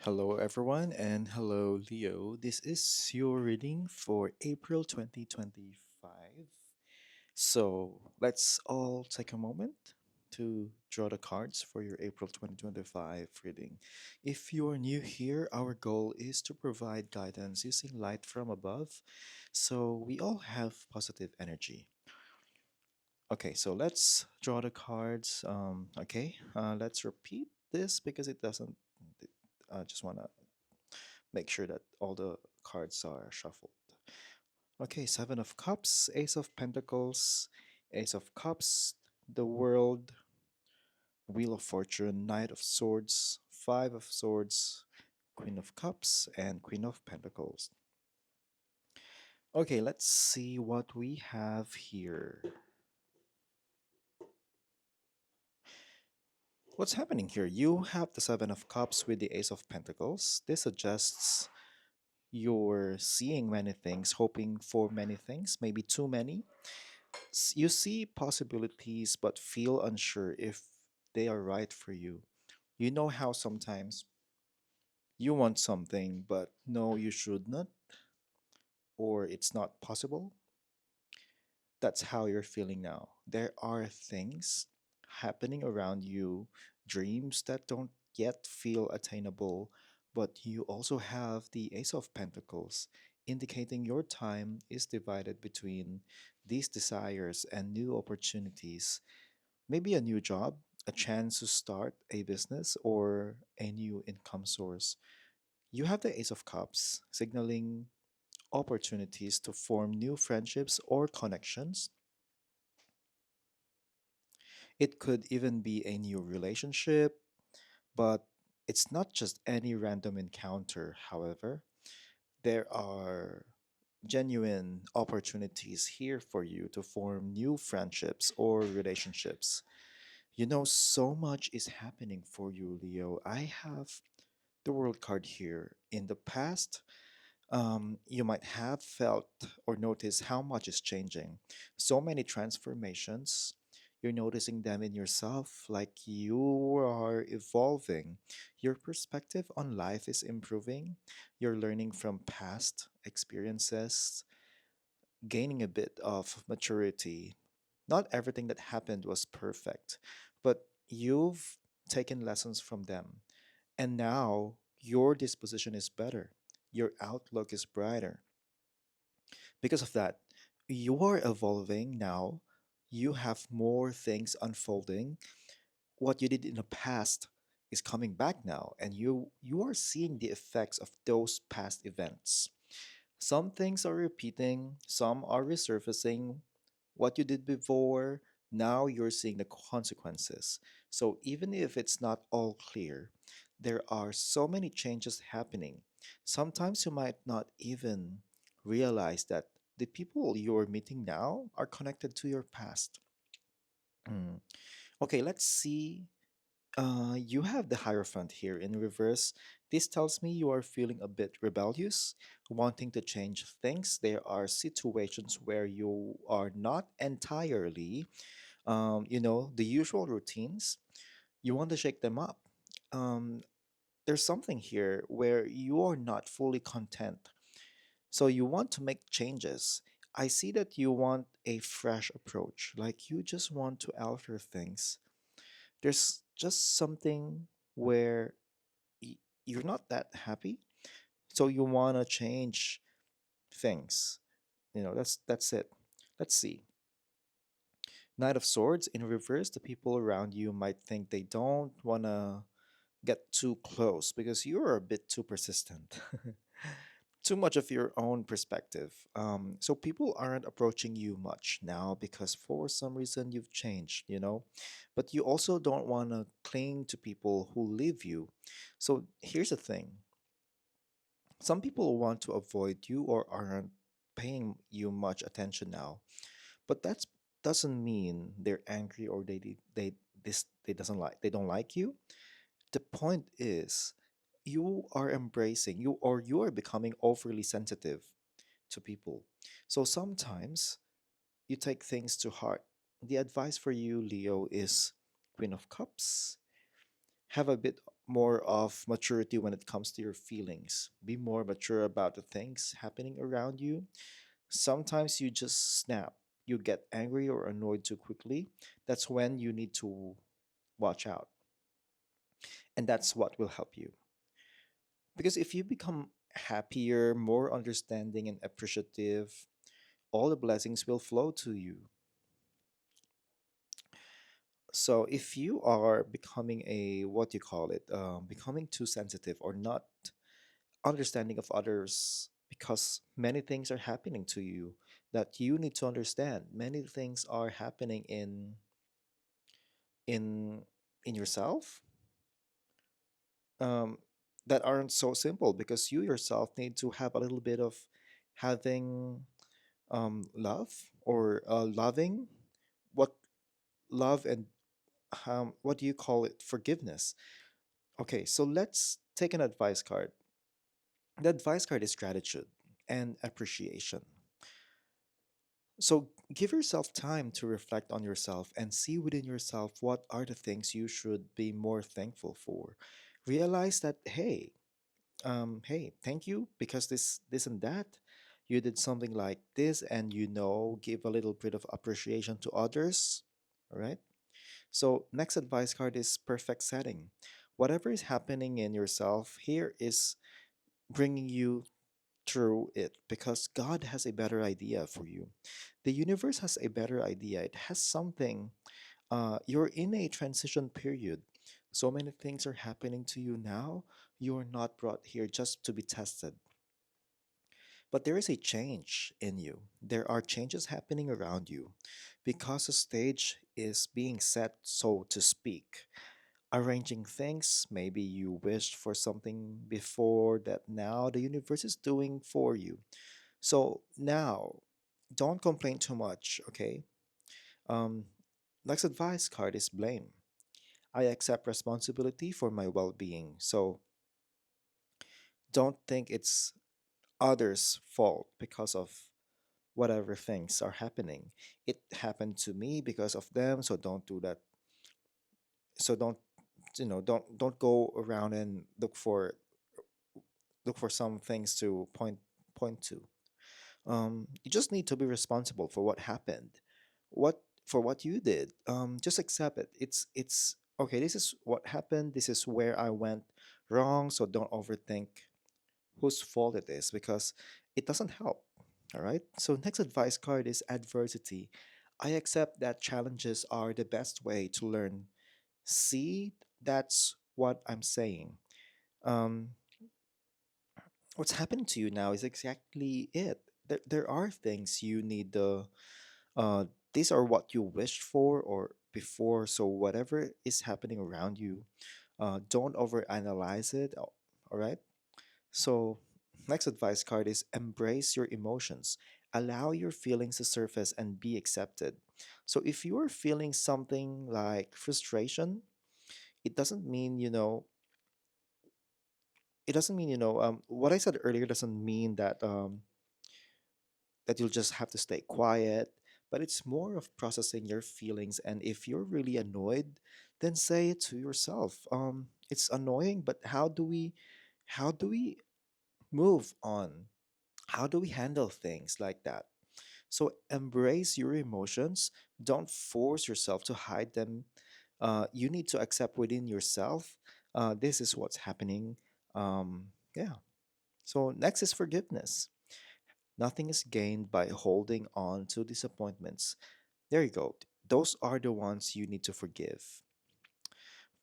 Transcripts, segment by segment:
Hello, everyone, and hello, Leo. This is your reading for April 2025. So let's all take a moment to draw the cards for your April 2025 reading. If you're new here, our goal is to provide guidance using light from above so we all have positive energy. Okay, so let's draw the cards. Let's repeat this because it doesn't. I just want to make sure that all the cards are shuffled. Okay, Seven of Cups, Ace of Pentacles, Ace of Cups, the World, Wheel of Fortune, Knight of Swords, Five of Swords, Queen of Cups, and Queen of Pentacles. Okay, let's see what we have here. What's happening here? You have the Seven of Cups with the Ace of Pentacles. This suggests you're seeing many things, hoping for many things, maybe too many. You see possibilities but feel unsure if they are right for you. You know how sometimes you want something but no, you should not, or it's not possible? That's how you're feeling now. There are things happening around you, dreams that don't yet feel attainable, but you also have the Ace of Pentacles, indicating your time is divided between these desires and new opportunities. Maybe a new job, a chance to start a business, or a new income source. You have the Ace of Cups, signaling opportunities to form new friendships or connections. It could even be a new relationship, but it's not just any random encounter, however. There are genuine opportunities here for you to form new friendships or relationships. You know, so much is happening for you, Leo. I have the World card here. In the past, you might have felt or noticed how much is changing. So many transformations. You're noticing them in yourself, like you are evolving. Your perspective on life is improving. You're learning from past experiences, gaining a bit of maturity. Not everything that happened was perfect, but you've taken lessons from them. And now your disposition is better. Your outlook is brighter. Because of that, you are evolving now. You have more things unfolding. What you did in the past is coming back now, and you are seeing the effects of those past events. Some things are repeating, some are resurfacing. What you did before, now you're seeing the consequences. So even if it's not all clear, there are so many changes happening. Sometimes you might not even realize that the people you're meeting now are connected to your past. Mm. Okay, let's see. You have the Hierophant here in reverse. This tells me you are feeling a bit rebellious, wanting to change things. There are situations where you are not entirely, the usual routines. You want to shake them up. Um, there's something here where you are not fully content. So you want to make changes. I see that you want a fresh approach, like you just want to alter things. There's just something where you're not that happy, so you want to change things. That's it. Let's see. Knight of Swords in reverse, the people around you might think they don't want to get too close because you're a bit too persistent. Too much of your own perspective. So people aren't approaching you much now because for some reason you've changed, But you also don't want to cling to people who leave you. So here's the thing, some people want to avoid you or aren't paying you much attention now. But that doesn't mean they're angry or they don't like you. The point is you are embracing you or you are becoming overly sensitive to people. So sometimes you take things to heart. The advice for you, Leo, is Queen of Cups. Have a bit. more of maturity when it comes to your feelings. Be more mature about the things happening around you. Sometimes you just snap. You get angry or annoyed too quickly. That's when you need to watch out. And that's what will help you. Because if you become happier, more understanding, and appreciative, all the blessings will flow to you. So if you are becoming a, what do you call it, becoming too sensitive or not understanding of others, because many things are happening to you that you need to understand. Many things are happening in in yourself, um, that aren't so simple, because you yourself need to have a little bit of having love, or loving, what love, and what do you call it, forgiveness. Okay, so let's take an advice card. The advice card is gratitude and appreciation. So give yourself time to reflect on yourself and see within yourself what are the things you should be more thankful for. Realize that, hey, thank you because this and that. You did something like this, and give a little bit of appreciation to others. All right. So next advice card is perfect setting. Whatever is happening in yourself here is bringing you through it, because God has a better idea for you. The universe has a better idea. It has something. You're in a transition period. So many things are happening to you now. You are not brought here just to be tested. But there is a change in you. There are changes happening around you because a stage is being set, so to speak. Arranging things, maybe you wished for something before that now the universe is doing for you. So now, don't complain too much, okay? Um, Next advice card is blame. I accept responsibility for my well being. So don't think it's others' fault because of whatever things are happening. It happened to me because of them, so don't do that. So don't go around and look for some things to point to. You just need to be responsible for what happened, what you did. Just accept it. It's okay. This is what happened. This is where I went wrong. So don't overthink whose fault it is, because it doesn't help. All right. So next advice card is adversity. I accept that challenges are the best way to learn. See, that's what I'm saying. Um, what's happening to you now is exactly it. There are things you need the uh these are what you wished for or before, so whatever is happening around you, don't overanalyze it. All right. So next advice card is embrace your emotions. Allow your feelings to surface and be accepted. So if you are feeling something like frustration, it doesn't mean what I said earlier doesn't mean that you'll just have to stay quiet, but it's more of processing your feelings. And if you're really annoyed, then say it to yourself. It's annoying, but how do we move on? How do we handle things like that? So embrace your emotions. Don't force yourself to hide them. You need to accept within yourself. This is what's happening. Yeah. So next is forgiveness. Nothing is gained by holding on to disappointments. There you go. Those are the ones you need to forgive.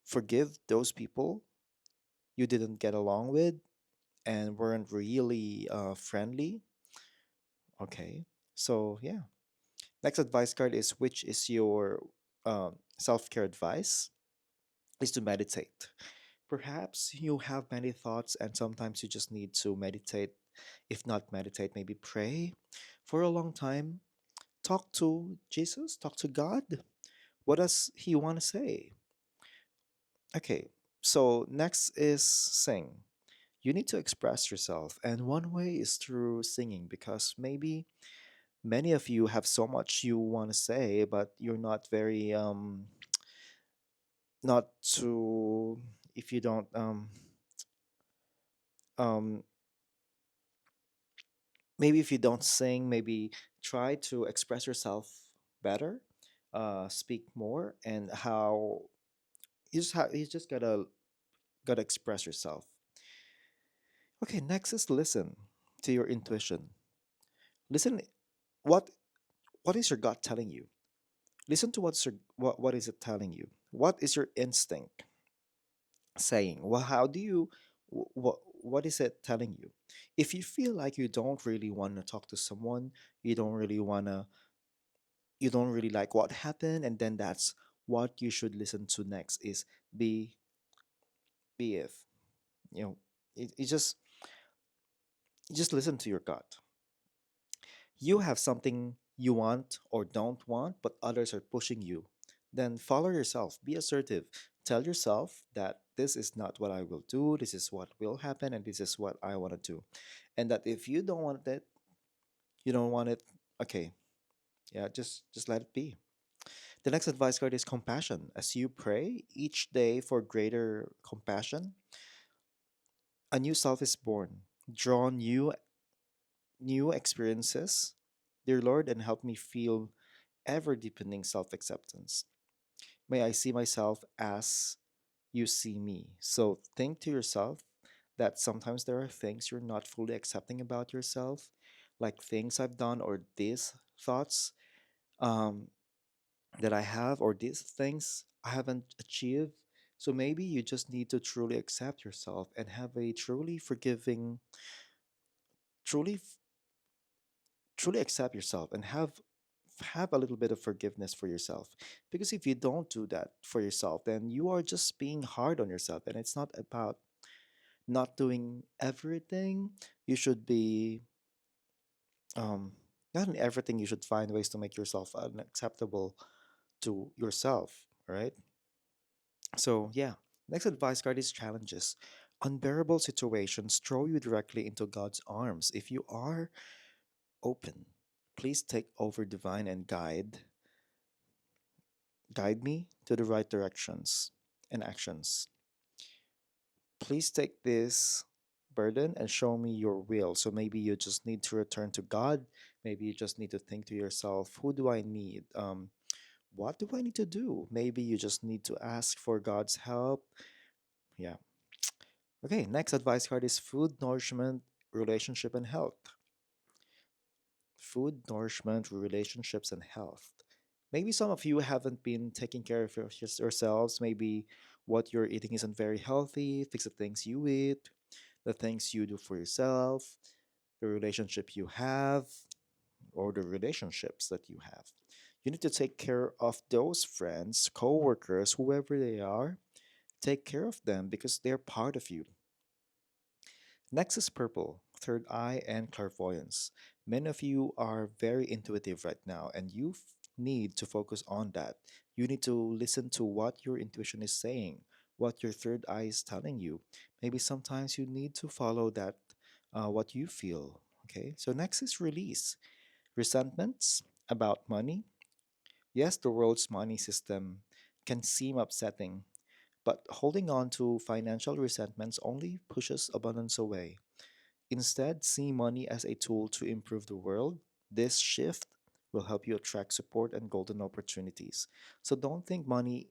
Forgive those people you didn't get along with and weren't really friendly. Okay. So, yeah. Next advice card is, which is your self care advice, is to meditate. Perhaps you have many thoughts and sometimes you just need to meditate. If not meditate, maybe pray for a long time. Talk to Jesus, talk to God. What does He want to say? Okay, so next is sing. You need to express yourself, and one way is through singing, because maybe many of you have so much you want to say, but you're not very not too if you don't um maybe if you don't sing, maybe try to express yourself better, speak more, and how you just gotta express yourself. Okay, next is listen to your intuition. Listen, what what is your gut telling you? Listen to what is it telling you? What is your instinct saying? Well, how do you what is it telling you? If you feel like you don't really want to talk to someone, you don't really want to you don't really like what happened, and then that's what you should listen to next is be be if you know it just you just listen to your gut. You have something you want or don't want, but others are pushing you, then follow yourself. Be assertive. Tell yourself that this is not what I will do, this is what will happen, and this is what I want to do. And that if you don't want it, you don't want it, okay, yeah, just let it be. The next advice card is compassion. As you pray each day for greater compassion, a new self is born. Draw new experiences, dear Lord, and help me feel ever deepening self acceptance. May I see myself as you see me. So think to yourself that sometimes there are things you're not fully accepting about yourself, like things I've done or these thoughts um, that I have or these things I haven't achieved. So maybe you just need to truly accept yourself and have a truly forgiving, truly truly accept yourself and have a little bit of forgiveness for yourself, because if you don't do that for yourself, then you are just being hard on yourself, and it's not about not doing everything. You should be not in everything, you should find ways to make yourself unacceptable to yourself, right? So yeah, next advice card is challenges. Unbearable situations throw you directly into God's arms. If you are open, please take over divine and guide me to the right directions and actions. Please take this burden and show me your will. So maybe you just need to return to God. Maybe you just need to think to yourself, who do I need? What do I need to do? Maybe you just need to ask for God's help. Yeah. Okay, next advice card is food, nourishment, relationship, and health. Food, nourishment, relationships, and health. Maybe some of you haven't been taking care of yourselves. Maybe what you're eating isn't very healthy. Fix the things you eat, the things you do for yourself, the relationship you have, or the relationships that you have. You need to take care of those friends, co-workers, whoever they are. Take care of them because they're part of you. Next is purple, third eye, and clairvoyance. Many of you are very intuitive right now, and you need to focus on that. You need to listen to what your intuition is saying, what your third eye is telling you. Maybe sometimes you need to follow that, what you feel. Okay, so next is release. Resentments about money. Yes, the world's money system can seem upsetting, but holding on to financial resentments only pushes abundance away. Instead, see money as a tool to improve the world. This shift will help you attract support and golden opportunities. So don't think money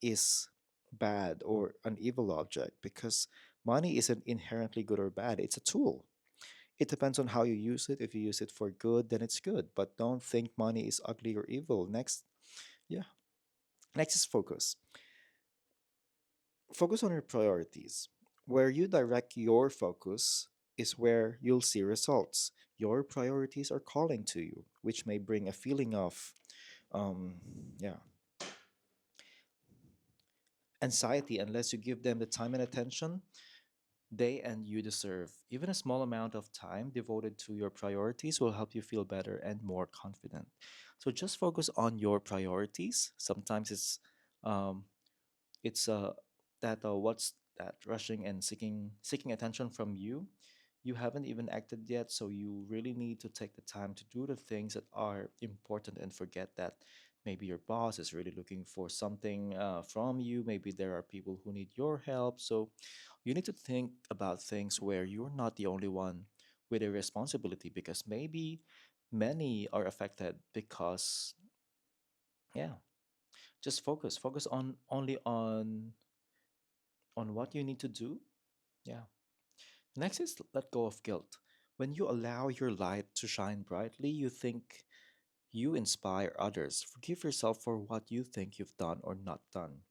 is bad or an evil object, because money isn't inherently good or bad. It's a tool. It depends on how you use it. If you use it for good, then it's good. But don't think money is ugly or evil. Yeah. Next is focus. Focus on your priorities. Where you direct your focus is where you'll see results. Your priorities are calling to you, which may bring a feeling of, um, yeah, anxiety unless you give them the time and attention they and you deserve. Even a small amount of time devoted to your priorities will help you feel better and more confident. So just focus on your priorities. Sometimes um, it's that what's that rushing and seeking attention from you. You haven't even acted yet, so you really need to take the time to do the things that are important and forget that Maybe your boss is really looking for something from you. Maybe there are people who need your help. So you need to think about things where you're not the only one with a responsibility, because maybe many are affected. Because, yeah, just focus on only on what you need to do. Yeah. Next is let go of guilt. When you allow your light to shine brightly, you think you inspire others. Forgive yourself for what you think you've done or not done,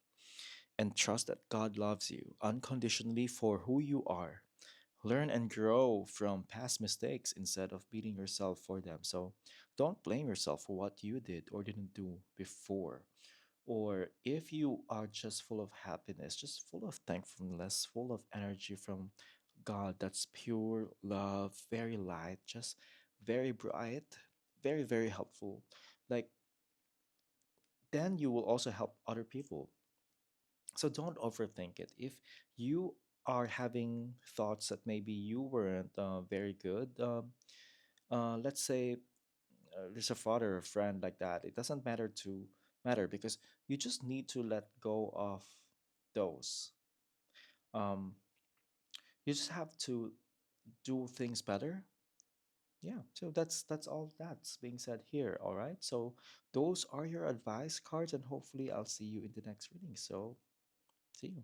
and trust that God loves you unconditionally for who you are. Learn and grow from past mistakes instead of beating yourself for them. So don't blame yourself for what you did or didn't do before. Or if you are just full of happiness, just full of thankfulness, full of energy from God, that's pure love, very light, just very bright, very, very helpful. Like, then you will also help other people. So don't overthink it. If you are having thoughts that maybe you weren't very good, let's say there's a father or friend like that, it doesn't matter, because you just need to let go of those. Um, you just have to do things better. Yeah, so that's all that's being said here. All right, so those are your advice cards, and hopefully I'll see you in the next reading. So see you.